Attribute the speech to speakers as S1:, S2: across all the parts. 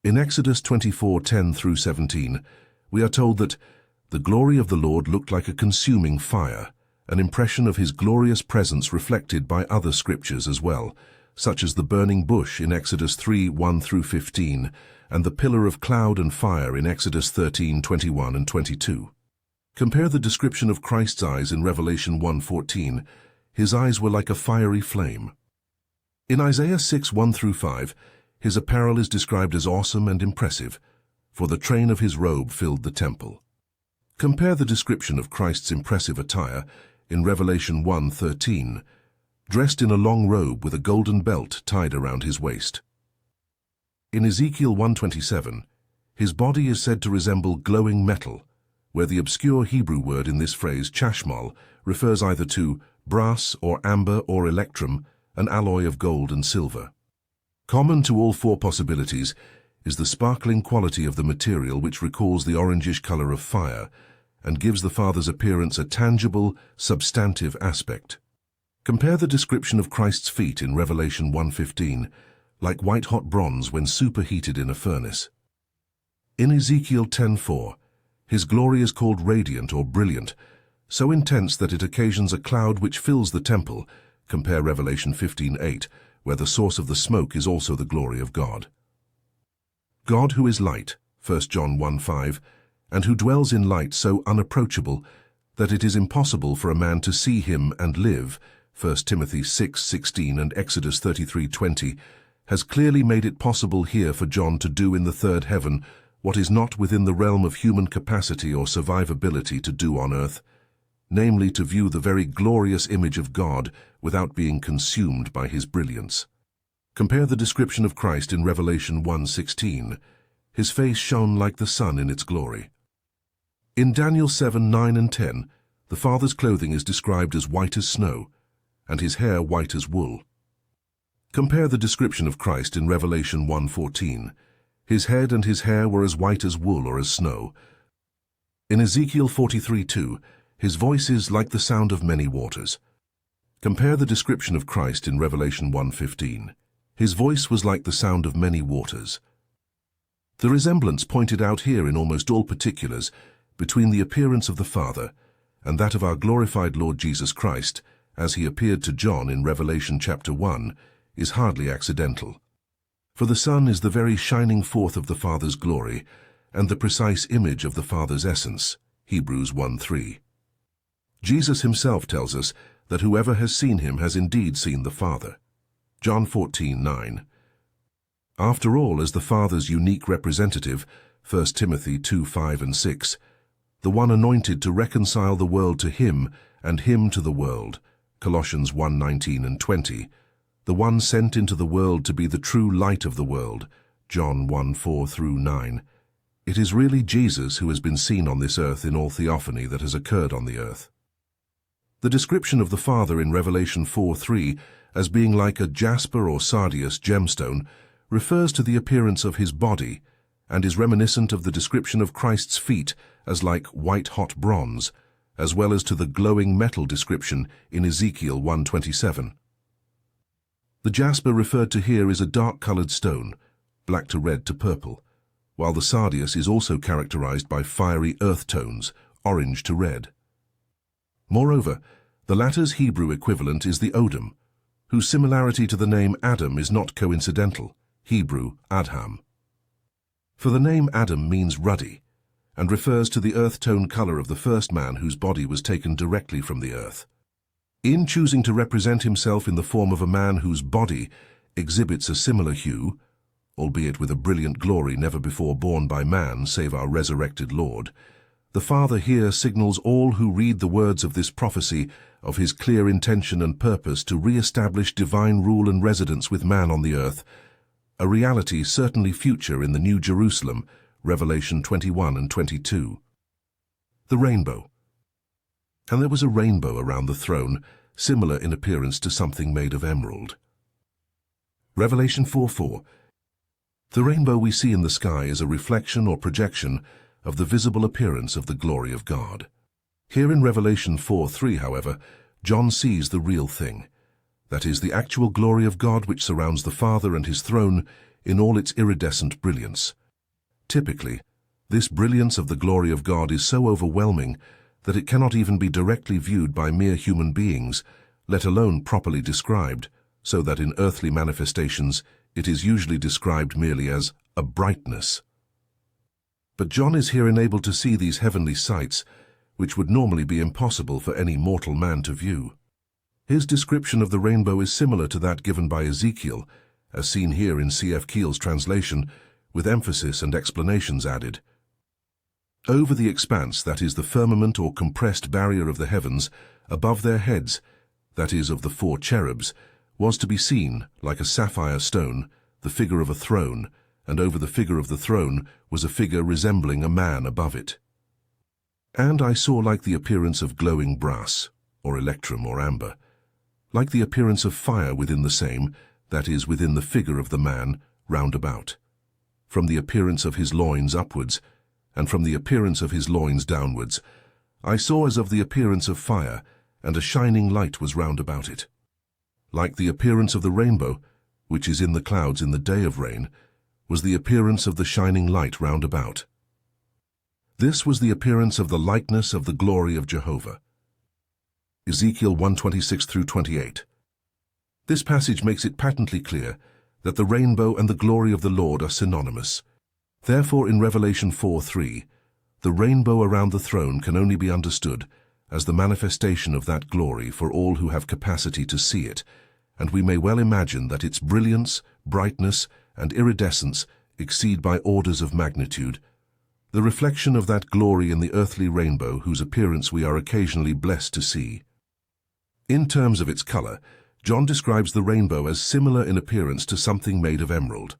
S1: In Exodus 24:10-17, we are told that the glory of the Lord looked like a consuming fire, an impression of his glorious presence reflected by other scriptures as well, such as the burning bush in Exodus 3:1-15 and the pillar of cloud and fire in Exodus 13:21 and 22. Compare the description of Christ's eyes in Revelation 1:14. His eyes were like a fiery flame. In Isaiah 6:1-5, his apparel is described as awesome and impressive, for the train of his robe filled the temple. Compare the description of Christ's impressive attire in Revelation 1:13, dressed in a long robe with a golden belt tied around his waist. In Ezekiel 1:27, his body is said to resemble glowing metal, where the obscure Hebrew word in this phrase, chashmal, refers either to brass or amber or electrum, an alloy of gold and silver. Common to all four possibilities is the sparkling quality of the material, which recalls the orangish color of fire and gives the Father's appearance a tangible, substantive aspect. Compare the description of Christ's feet in Revelation 1:15, like white-hot bronze when superheated in a furnace. In Ezekiel 10:4, his glory is called radiant or brilliant, so intense that it occasions a cloud which fills the temple. Compare Revelation 15:8, where the source of the smoke is also the glory of God. God who is light, 1 John 1:5, and who dwells in light so unapproachable that it is impossible for a man to see him and live, 1 Timothy 6:16 and Exodus 33:20, has clearly made it possible here for John to do in the third heaven what is not within the realm of human capacity or survivability to do on earth, namely to view the very glorious image of God without being consumed by his brilliance. Compare the description of Christ in Revelation 1:16. His face shone like the sun in its glory. In Daniel 7:9 and 10, the Father's clothing is described as white as snow, and his hair white as wool. Compare the description of Christ in Revelation 1:14. His head and his hair were as white as wool or as snow. In Ezekiel 43:2, his voice is like the sound of many waters. Compare the description of Christ in Revelation 1:15. His voice was like the sound of many waters. The resemblance pointed out here in almost all particulars between the appearance of the Father and that of our glorified Lord Jesus Christ, as he appeared to John in Revelation chapter 1, is hardly accidental. For the Son is the very shining forth of the Father's glory and the precise image of the Father's essence, Hebrews 1:3. Jesus himself tells us that whoever has seen him has indeed seen the Father, John 14:9. After all, as the Father's unique representative, 1 Timothy 2:5 and 6, the one anointed to reconcile the world to him and him to the world, Colossians 1:19 and 20, the one sent into the world to be the true light of the world, John 1:4-9. It is really Jesus who has been seen on this earth in all theophany that has occurred on the earth. The description of the Father in Revelation 4:3 as being like a jasper or sardius gemstone refers to the appearance of his body and is reminiscent of the description of Christ's feet as like white-hot bronze, as well as to the glowing metal description in Ezekiel 1:27. The jasper referred to here is a dark-colored stone, black to red to purple, while the sardius is also characterized by fiery earth tones, orange to red. Moreover, the latter's Hebrew equivalent is the odem, whose similarity to the name Adam is not coincidental, Hebrew Adham. For the name Adam means ruddy, and refers to the earth-tone color of the first man whose body was taken directly from the earth. In choosing to represent himself in the form of a man whose body exhibits a similar hue, albeit with a brilliant glory never before borne by man save our resurrected Lord, the Father here signals all who read the words of this prophecy of his clear intention and purpose to re-establish divine rule and residence with man on the earth, a reality certainly future in the New Jerusalem, Revelation 21 and 22. The rainbow. And there was a rainbow around the throne, similar in appearance to something made of emerald. Revelation 4:4. The rainbow we see in the sky is a reflection or projection of the visible appearance of the glory of God. Here in Revelation 4:3, however, John sees the real thing, that is, the actual glory of God which surrounds the Father and his throne in all its iridescent brilliance. Typically, this brilliance of the glory of God is so overwhelming that it cannot even be directly viewed by mere human beings, let alone properly described, so that in earthly manifestations it is usually described merely as a brightness. But John is here enabled to see these heavenly sights, which would normally be impossible for any mortal man to view. His description of the rainbow is similar to that given by Ezekiel, as seen here in C.F. Keel's translation, with emphasis and explanations added. Over the expanse, that is the firmament or compressed barrier of the heavens, above their heads, that is of the 4 cherubs, was to be seen, like a sapphire stone, the figure of a throne, and over the figure of the throne was a figure resembling a man above it. And I saw like the appearance of glowing brass, or electrum or amber, like the appearance of fire within the same, that is, within the figure of the man, round about. From the appearance of his loins upwards, and from the appearance of his loins downwards, I saw as of the appearance of fire, and a shining light was round about it. Like the appearance of the rainbow, which is in the clouds in the day of rain, was the appearance of the shining light round about. This was the appearance of the likeness of the glory of Jehovah. Ezekiel 1:26-28. This passage makes it patently clear that the rainbow and the glory of the Lord are synonymous. Therefore, in Revelation 4:3, the rainbow around the throne can only be understood as the manifestation of that glory for all who have capacity to see it, and we may well imagine that its brilliance, brightness, and iridescence exceed by orders of magnitude the reflection of that glory in the earthly rainbow whose appearance we are occasionally blessed to see. In terms of its color, John describes the rainbow as similar in appearance to something made of emerald.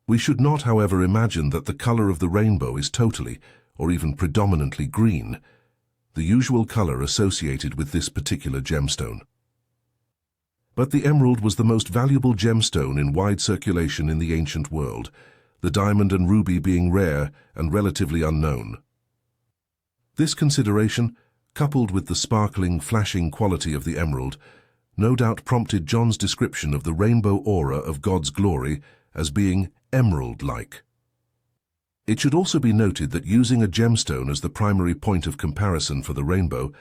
S1: We should not, however, imagine that the color of the rainbow is totally, or even predominantly green, the usual color associated with this particular gemstone. But the emerald was the most valuable gemstone in wide circulation in the ancient world, the diamond and ruby being rare and relatively unknown. This consideration, coupled with the sparkling, flashing quality of the emerald, no doubt prompted John's description of the rainbow aura of God's glory as being emerald-like. It should also be noted that using a gemstone as the primary point of comparison for the rainbow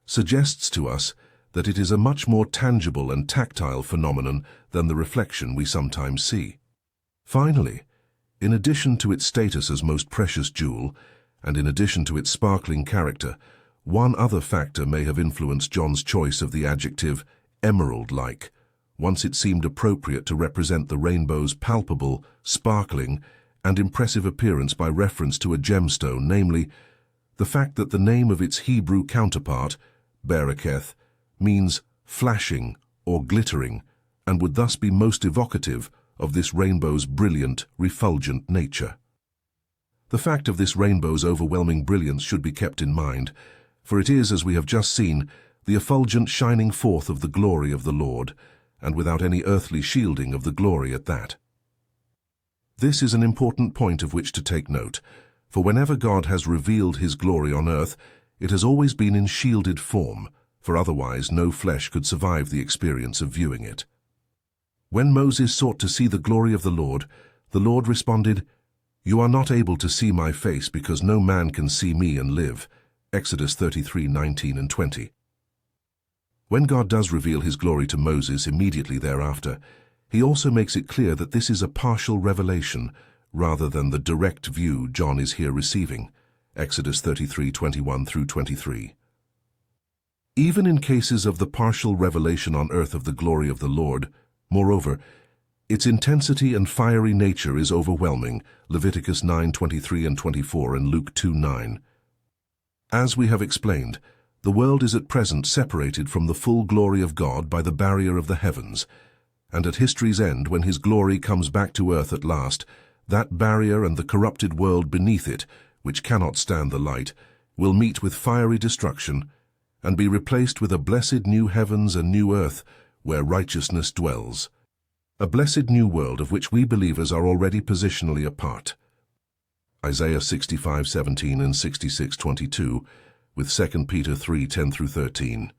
S1: suggests to us that it is a much more tangible and tactile phenomenon than the reflection we sometimes see. Finally, in addition to its status as most precious jewel, and in addition to its sparkling character, one other factor may have influenced John's choice of the adjective emerald-like, once it seemed appropriate to represent the rainbow's palpable, sparkling, and impressive appearance by reference to a gemstone, namely, the fact that the name of its Hebrew counterpart, Bereketh, means flashing or glittering, and would thus be most evocative of this rainbow's brilliant, refulgent nature. The fact of this rainbow's overwhelming brilliance should be kept in mind, for it is, as we have just seen, the effulgent shining forth of the glory of the Lord, and without any earthly shielding of the glory at that. This is an important point of which to take note, for whenever God has revealed his glory on earth, it has always been in shielded form, for otherwise no flesh could survive the experience of viewing it. When Moses sought to see the glory of the Lord responded, "You are not able to see my face because no man can see me and live." Exodus 33:19 and 20. When God does reveal his glory to Moses immediately thereafter, he also makes it clear that this is a partial revelation rather than the direct view John is here receiving. Exodus 33:21-23. Even in cases of the partial revelation on earth of the glory of the Lord, moreover, its intensity and fiery nature is overwhelming, Leviticus 9:23 and 24 and Luke 2:9. As we have explained, the world is at present separated from the full glory of God by the barrier of the heavens, and at history's end, when his glory comes back to earth at last, that barrier and the corrupted world beneath it, which cannot stand the light, will meet with fiery destruction and be replaced with a blessed new heavens and new earth where righteousness dwells, a blessed new world of which we believers are already positionally a part. Isaiah 65:17 and 66:22, with 2 Peter 3:10-13.